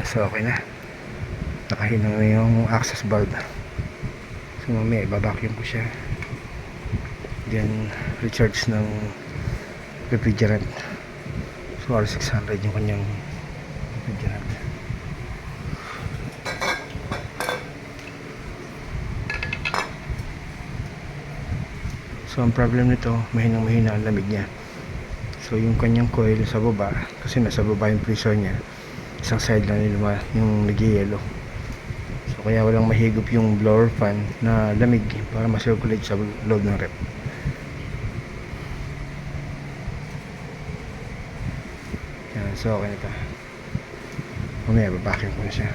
So okay na, nakahinang na yung access valve. So mamaya ibabacuum ko siya, then recharge ng refrigerant. So R600 yung kanyang refrigerant. So ang problem nito, mahina ang lamig niya. So yung kanyang coil sa baba, kasi nasa baba yung pressure niya, isang side lang yung nag-yellow. So kaya walang mahigop yung blower fan na lamig para ma-circulate sa loob ng rep. Yan, so okay na ito. Mamaya babacuum ko na siya.